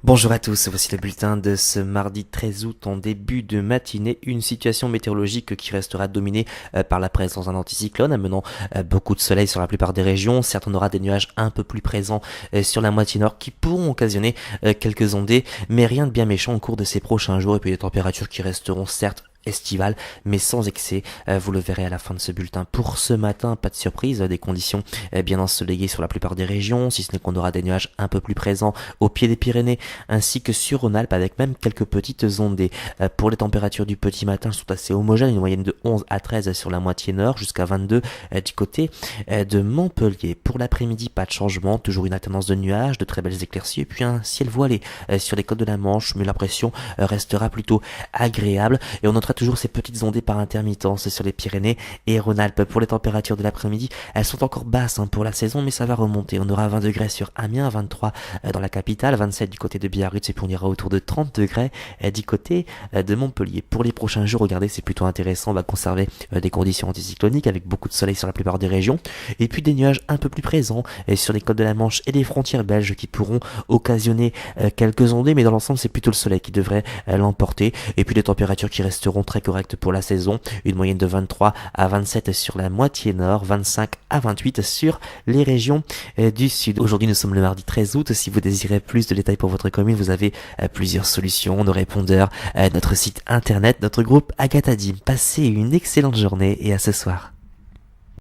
Bonjour à tous, voici le bulletin de ce mardi 13 août en début de matinée. Une situation météorologique qui restera dominée par la présence d'un anticyclone amenant beaucoup de soleil sur la plupart des régions. Certes, on aura des nuages un peu plus présents sur la moitié nord qui pourront occasionner quelques ondées, mais rien de bien méchant au cours de ces prochains jours. Et puis des températures qui resteront certes estivale, mais sans excès. Vous le verrez à la fin de ce bulletin. Pour ce matin, pas de surprise, des conditions bien ensoleillées sur la plupart des régions, si ce n'est qu'on aura des nuages un peu plus présents au pied des Pyrénées, ainsi que sur Rhône-Alpes, avec même quelques petites ondées. Pour les températures du petit matin, elles sont assez homogènes, une moyenne de 11 à 13 sur la moitié nord, jusqu'à 22 du côté de Montpellier. Pour l'après-midi, pas de changement, toujours une alternance de nuages, de très belles éclaircies, et puis un ciel voilé sur les côtes de la Manche, mais la pression restera plutôt agréable, et on notera toujours ces petites ondées par intermittence sur les Pyrénées et Rhône-Alpes. Pour les températures de l'après-midi, elles sont encore basses pour la saison, mais ça va remonter. On aura 20 degrés sur Amiens, 23 dans la capitale, 27 du côté de Biarritz, et puis on ira autour de 30 degrés du côté de Montpellier. Pour les prochains jours, regardez, c'est plutôt intéressant. On va conserver des conditions anticycloniques avec beaucoup de soleil sur la plupart des régions, et puis des nuages un peu plus présents sur les côtes de la Manche et les frontières belges qui pourront occasionner quelques ondées, mais dans l'ensemble, c'est plutôt le soleil qui devrait l'emporter, et puis des températures qui resteront très correctes pour la saison, une moyenne de 23 à 27 sur la moitié nord, 25 à 28 sur les régions du sud. Aujourd'hui, nous sommes le mardi 13 août. Si vous désirez plus de détails pour votre commune, vous avez plusieurs solutions, nos répondeurs, notre site internet, notre groupe Agathadim. Passez une excellente journée et à ce soir.